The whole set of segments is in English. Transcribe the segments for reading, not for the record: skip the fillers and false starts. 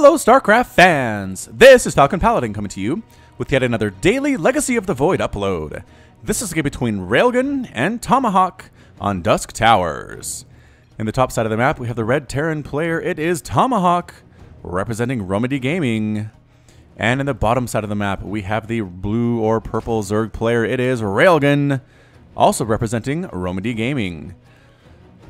Hello StarCraft fans! This is Falcon Paladin coming to you with yet another daily Legacy of the Void upload. This is a game between Railgan and Tomahawk on Dusk Towers. In the top side of the map we have the red Terran player, it is Tomahawk, representing Romedy Gaming. And in the bottom side of the map we have the blue or purple Zerg player, it is Railgan, also representing Romedy Gaming.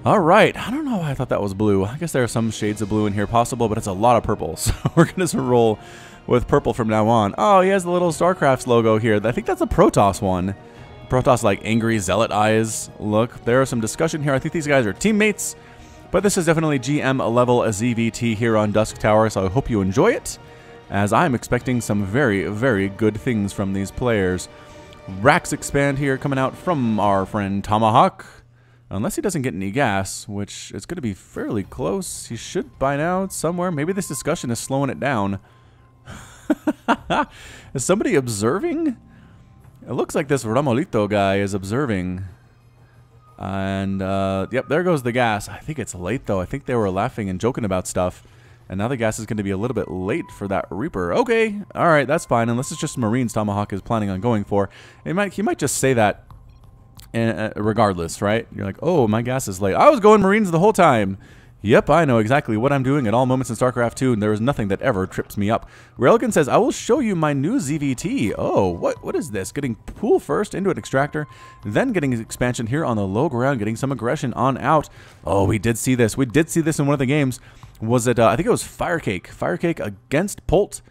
Alright, I don't know why I thought that was blue. I guess there are some shades of blue in here possible, but it's a lot of purple. So we're going to roll with purple from now on. Oh, he has the little StarCraft logo here. I think that's a Protoss one. Protoss like angry zealot eyes. Look, there is some discussion here. I think these guys are teammates. But this is definitely GM level ZVT here on Dusk Tower, so I hope you enjoy it, as I'm expecting some very, very good things from these players. Racks expand here coming out from our friend Tomahawk. Unless he doesn't get any gas, which is going to be fairly close. He should by now somewhere. Maybe this discussion is slowing it down. Is somebody observing? It looks like this Ramolito guy is observing. And, yep, there goes the gas. I think it's late, though. I think they were laughing and joking about stuff. And now the gas is going to be a little bit late for that Reaper. Okay, all right, that's fine. Unless it's just Marines Tomahawk is planning on going for. He might just say that. And, regardless, right? You're like, oh, my gas is late. I was going Marines the whole time. Yep, I know exactly what I'm doing at all moments in StarCraft 2, and there is nothing that ever trips me up. Railgan says, I will show you my new ZVT. Oh, what is this? Getting pool first into an extractor, then getting expansion here on the low ground, getting some aggression on out. Oh, we did see this. We did see this in one of the games. Was it, I think it was Firecake. Firecake against Polt.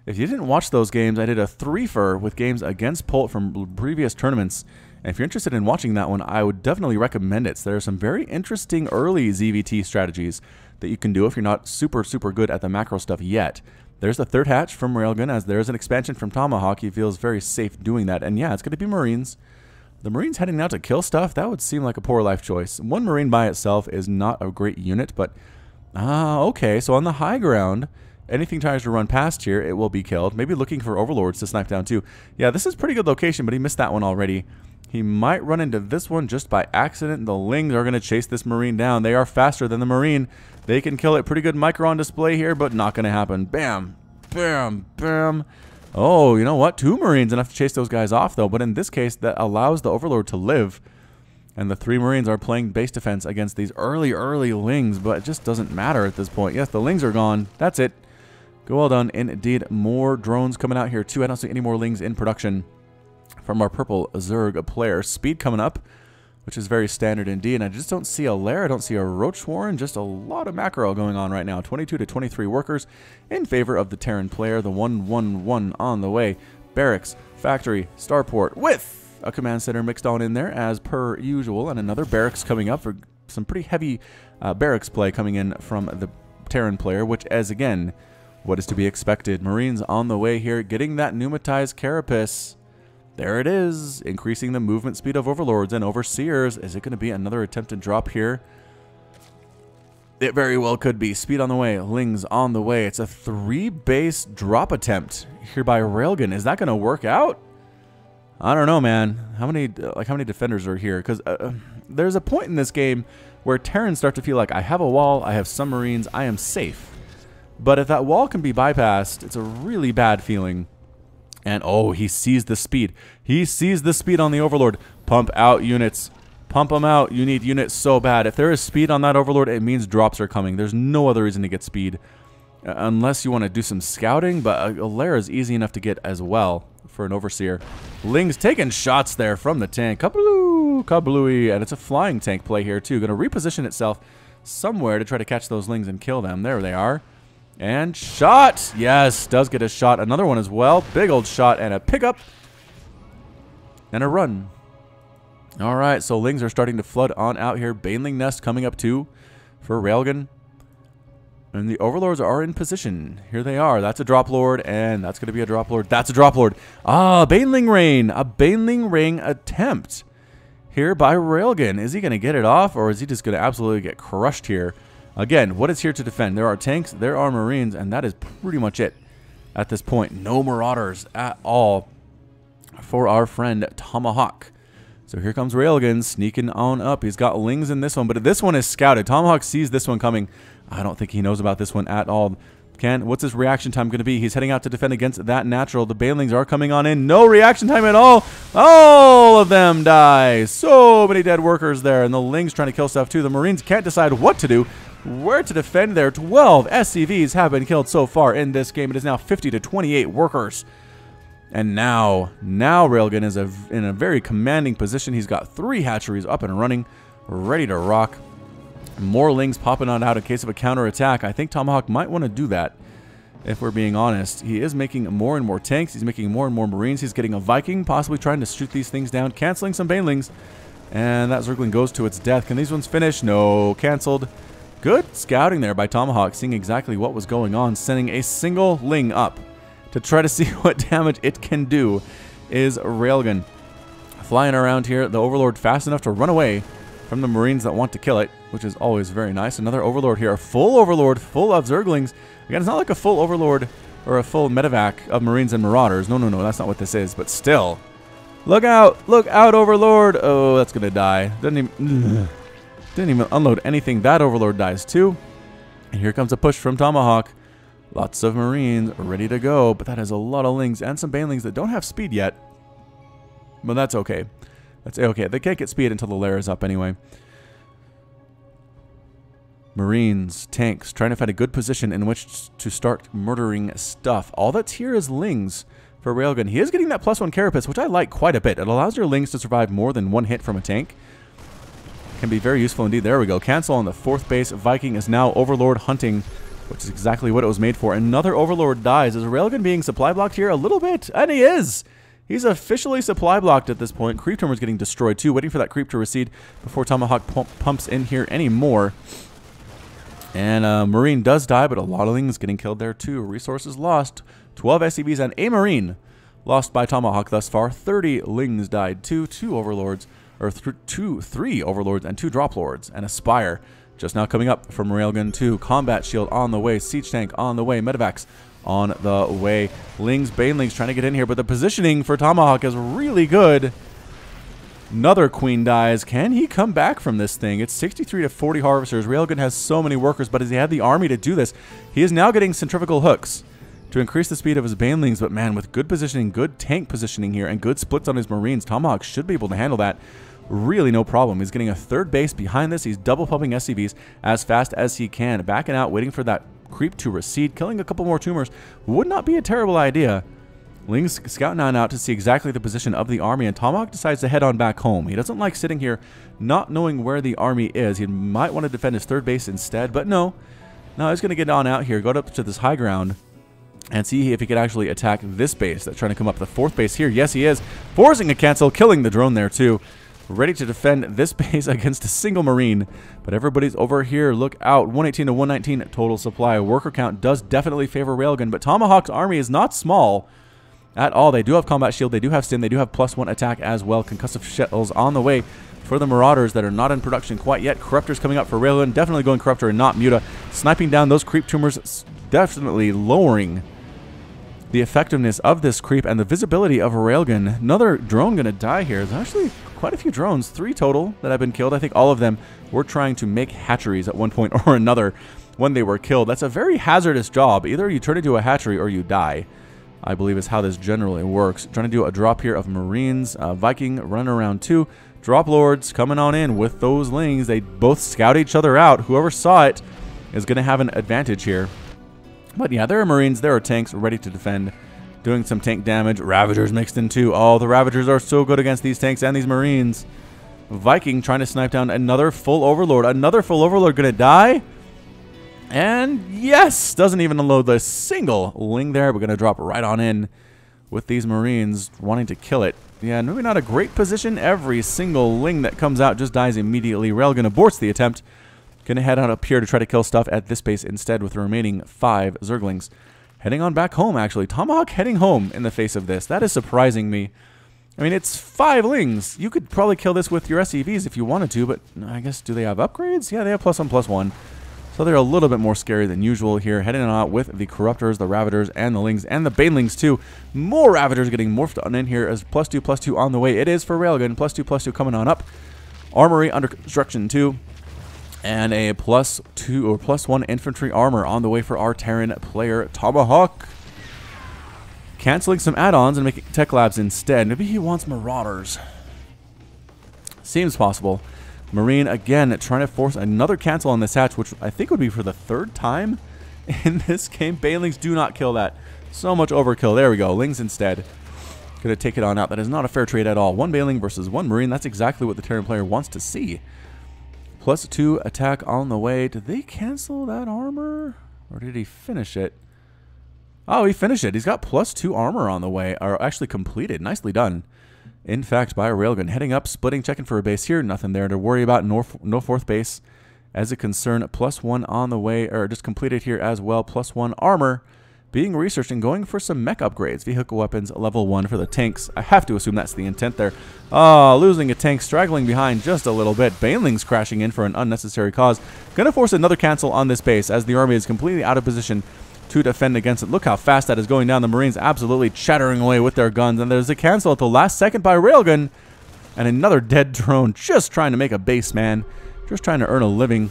If you didn't watch those games, I did a 3-fer with games against Polt from previous tournaments. And if you're interested in watching that one, I would definitely recommend it. So there are some very interesting early ZVT strategies that you can do if you're not super good at the macro stuff yet. There's the third hatch from Railgun, as there's an expansion from Tomahawk. He feels very safe doing that. And yeah, it's going to be Marines. The Marines heading out to kill stuff, that would seem like a poor life choice. One Marine by itself is not a great unit, but okay. So on the high ground, anything tries to run past here, it will be killed. Maybe looking for overlords to snipe down too. Yeah, this is pretty good location, but he missed that one already. He might run into this one just by accident. The Lings are going to chase this Marine down. They are faster than the Marine. They can kill it. Pretty good micro on display here, but not going to happen. Bam, bam, bam. Oh, you know what? 2 Marines enough to chase those guys off, though. But in this case, that allows the Overlord to live. And the 3 Marines are playing base defense against these early Lings, but it just doesn't matter at this point. Yes, the Lings are gone. That's it. Go well done. Indeed, more drones coming out here, too. I don't see any more Lings in production from our purple Zerg player. Speed coming up, which is very standard indeed. And I just don't see a lair. I don't see a Roach Warren. Just a lot of macro going on right now. 22 to 23 workers in favor of the Terran player. The 1-1-1 on the way. Barracks, factory, starport with a command center mixed on in there as per usual. And another barracks coming up for some pretty heavy barracks play coming in from the Terran player, which, as again, what is to be expected. Marines on the way here, getting that pneumatized carapace. There it is, increasing the movement speed of Overlords and Overseers. Is it going to be another attempted drop here? It very well could be. Speed on the way, Lings on the way. It's a 3-base drop attempt here by Railgun. Is that going to work out? I don't know, man. How many defenders are here? Because there's a point in this game where Terrans start to feel like, I have a wall, I have some Marines, I am safe. But if that wall can be bypassed, it's a really bad feeling. And, oh, he sees the speed. He sees the speed on the Overlord. Pump out units. Pump them out. You need units so bad. If there is speed on that Overlord, it means drops are coming. There's no other reason to get speed. Unless you want to do some scouting, but a lair is easy enough to get as well for an Overseer. Lings taking shots there from the tank. Kabloo, kablooey. And it's a flying tank play here, too. Going to reposition itself somewhere to try to catch those Lings and kill them. There they are. And shot! Yes, does get a shot. Another one as well. Big old shot and a pickup. And a run. Alright, so Lings are starting to flood on out here. Baneling Nest coming up too for Railgun. And the Overlords are in position. Here they are. That's a Drop Lord, and that's going to be a Drop Lord. That's a Drop Lord. Ah, Baneling Rain. A Baneling Ring attempt here by Railgun. Is he going to get it off, or is he just going to absolutely get crushed here? Again, what is here to defend? There are tanks, there are Marines, and that is pretty much it at this point. No Marauders at all for our friend Tomahawk. So here comes Railgun sneaking on up. He's got Lings in this one, but this one is scouted. Tomahawk sees this one coming. I don't think he knows about this one at all. What's his reaction time going to be? He's heading out to defend against that natural. The banelings are coming on in. No reaction time at all. All of them die. So many dead workers there. And the Lings trying to kill stuff too. The Marines can't decide what to do, where to defend there. 12 SCVs have been killed so far in this game. It is now 50 to 28 workers. And now Railgan is in a very commanding position. He's got 3 hatcheries up and running, ready to rock. More Lings popping on out in case of a counterattack. I think Tomahawk might want to do that, if we're being honest. He is making more and more tanks. He's making more and more Marines. He's getting a Viking, possibly trying to shoot these things down, canceling some banelings. And that Zergling goes to its death. Can these ones finish? No, canceled. Good scouting there by Tomahawk, seeing exactly what was going on, sending a single Ling up to try to see what damage it can do. Is Railgan flying around here, the Overlord fast enough to run away from the Marines that want to kill it, which is always very nice. Another Overlord here, a full Overlord, full of Zerglings. Again, it's not like a full Overlord or a full medevac of Marines and Marauders. No, that's not what this is, but still. Look out, Overlord. Oh, that's going to die. Didn't even unload anything. That Overlord dies too. And here comes a push from Tomahawk. Lots of Marines ready to go, but that is a lot of Lings and some banelings that don't have speed yet. But that's okay. That's okay. They can't get speed until the lair is up anyway. Marines, tanks, trying to find a good position in which to start murdering stuff. All that's here is Lings for Railgun. He is getting that +1 carapace, which I like quite a bit. It allows your Lings to survive more than 1 hit from a tank. Can be very useful indeed. There we go. Cancel on the 4th base. Viking is now Overlord hunting, which is exactly what it was made for. Another Overlord dies. Is Railgun being supply blocked here? A little bit. And he is. He's officially supply blocked at this point. Creep Tumor's getting destroyed too, waiting for that creep to recede before Tomahawk pumps in here anymore. And Marine does die, but a lot of Lings getting killed there too. Resources lost. 12 SCVs and a Marine lost by Tomahawk thus far. 30 Lings died too. 2 Overlords, or 3 Overlords and 2 Drop Lords, and a Spire just now coming up from Railgun 2. Combat Shield on the way. Siege Tank on the way. Medevacs on the way. Lings, banelings trying to get in here, but the positioning for Tomahawk is really good. Another Queen dies. Can he come back from this thing? It's 63 to 40 Harvesters. Railgun has so many workers, but does he have the army to do this? He is now getting centrifugal hooks to increase the speed of his banelings, but man, with good positioning, good tank positioning here, and good splits on his Marines, Tomahawk should be able to handle that. Really no problem. He's getting a 3rd base behind this. He's double pumping SCVs as fast as he can. Backing out, waiting for that creep to recede. Killing a couple more tumors would not be a terrible idea. Lings scouting on out to see exactly the position of the army, and Tomahawk decides to head on back home. He doesn't like sitting here not knowing where the army is. He might want to defend his 3rd base instead, but no, he's going to get on out here, go up to this high ground, and see if he could actually attack this base that's trying to come up the 4th base here. Yes, he is. Forcing a cancel, killing the drone there too. Ready to defend this base against a single Marine. But everybody's over here. Look out. 118 to 119 total supply. Worker count does definitely favor Railgun, but Tomahawk's army is not small at all. They do have Combat Shield. They do have Stim. They do have +1 attack as well. Concussive shells on the way for the Marauders that are not in production quite yet. Corruptors coming up for Railgun. Definitely going Corruptor and not Muta. Sniping down those Creep Tumors. Definitely lowering the effectiveness of this creep and the visibility of Railgun. Another drone going to die here. There's actually quite a few drones, 3 total that have been killed. I think all of them were trying to make hatcheries at one point or another when they were killed. That's a very hazardous job. Either you turn into a hatchery or you die, I believe is how this generally works. Trying to do a drop here of Marines. Viking running around too. Drop Lords coming on in with those Lings. They both scout each other out. Whoever saw it is going to have an advantage here. But yeah, there are Marines, there are tanks ready to defend, doing some tank damage. Ravagers mixed in too. Oh, the Ravagers are so good against these tanks and these Marines. Viking trying to snipe down another full Overlord. Another full Overlord going to die. And yes, doesn't even unload the single Ling there. We're going to drop right on in with these Marines wanting to kill it. Yeah, maybe not a great position. Every single Ling that comes out just dies immediately. Railgun aborts the attempt. Going to head on up here to try to kill stuff at this base instead with the remaining 5 Zerglings. Heading on back home, actually. Tomahawk heading home in the face of this. That is surprising me. I mean, it's 5 Lings. You could probably kill this with your SCVs if you wanted to, but I guess, do they have upgrades? Yeah, they have +1/+1. So they're a little bit more scary than usual here. Heading on out with the Corruptors, the Ravagers, and the Lings, and the Banelings too. More Ravagers getting morphed on in here as +2/+2 on the way. It is for Railgun. +2/+2 coming on up. Armory under construction too. And a +2 or +1 infantry armor on the way for our Terran player, Tomahawk. Canceling some add-ons and making tech labs instead. Maybe he wants Marauders. Seems possible. Marine, again, trying to force another cancel on this hatch, which I think would be for the 3rd time in this game. Banelings, do not kill that. So much overkill. There we go. Lings instead. Gonna take it on out. That is not a fair trade at all. 1 Baneling versus 1 Marine. That's exactly what the Terran player wants to see. +2 attack on the way. Did they cancel that armor? Or did he finish it? Oh, he finished it. He's got +2 armor on the way. Or actually completed. Nicely done. In fact, by a Railgun. Heading up, splitting, checking for a base here. Nothing there to worry about. No 4th base as a concern. +1 on the way, or just completed here as well. +1 armor being researched and going for some mech upgrades. Vehicle weapons, level 1 for the tanks. I have to assume that's the intent there. Oh, losing a tank, straggling behind just a little bit. Banelings crashing in for an unnecessary cause. Gonna force another cancel on this base as the army is completely out of position to defend against it. Look how fast that is going down. The Marines absolutely chattering away with their guns. And there's a cancel at the last second by Railgun. And another dead drone just trying to make a base, man. Just trying to earn a living.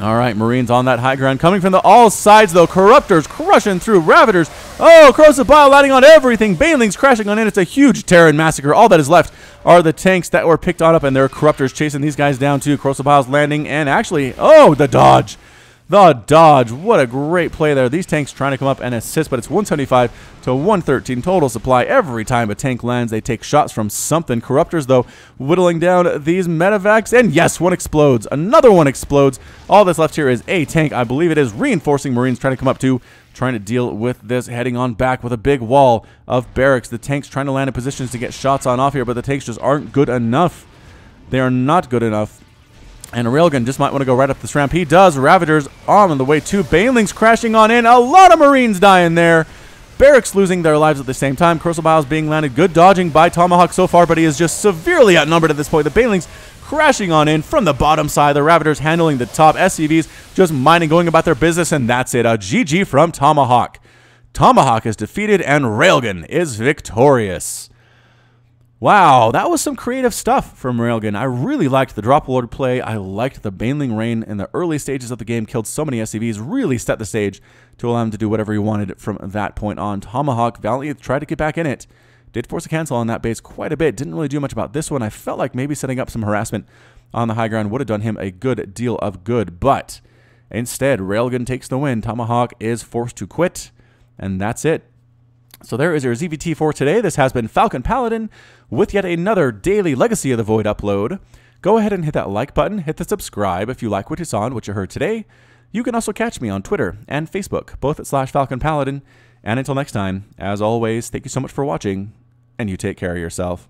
All right, Marines on that high ground. Coming from all sides, though. Corruptors crushing through. Ravagers. Oh, corrosive bile landing on everything. Banelings crashing on in. It's a huge Terran massacre. All that is left are the tanks that were picked on up, and there are Corruptors chasing these guys down, too. Corrosive biles landing, and actually, oh, the dodge. The dodge. What a great play there. These tanks trying to come up and assist, but it's 175 to 113 total supply. Every time a tank lands, they take shots from something. Corruptors, though, whittling down these medevacs. And yes, one explodes. Another one explodes. All that's left here is a tank. I believe it is reinforcing Marines trying to come up to, trying to deal with this, heading on back with a big wall of barracks. The tanks trying to land in positions to get shots on off here, but the tanks just aren't good enough. They are not good enough. And Railgun just might want to go right up this ramp. He does. Ravagers on the way too. Banelings crashing on in. A lot of Marines dying there. Barracks losing their lives at the same time. Corrosive biles being landed. Good dodging by Tomahawk so far, but he is just severely outnumbered at this point. The Banelings crashing on in from the bottom side. The Ravagers handling the top. SCVs just mining, going about their business, and that's it. A GG from Tomahawk. Tomahawk is defeated, and Railgun is victorious. Wow, that was some creative stuff from Railgun. I really liked the drop load play. I liked the Baneling rain in the early stages of the game. Killed so many SCVs. Really set the stage to allow him to do whatever he wanted from that point on. Tomahawk valiantly tried to get back in it. Did force a cancel on that base quite a bit. Didn't really do much about this one. I felt like maybe setting up some harassment on the high ground would have done him a good deal of good. But instead, Railgun takes the win. Tomahawk is forced to quit. And that's it. So there is your ZVT for today. This has been Falcon Paladin with yet another daily Legacy of the Void upload. Go ahead and hit that like button, hit the subscribe if you like what you saw and what you heard today. You can also catch me on Twitter and Facebook, both at /Falcon Paladin. And until next time, as always, thank you so much for watching, and you take care of yourself.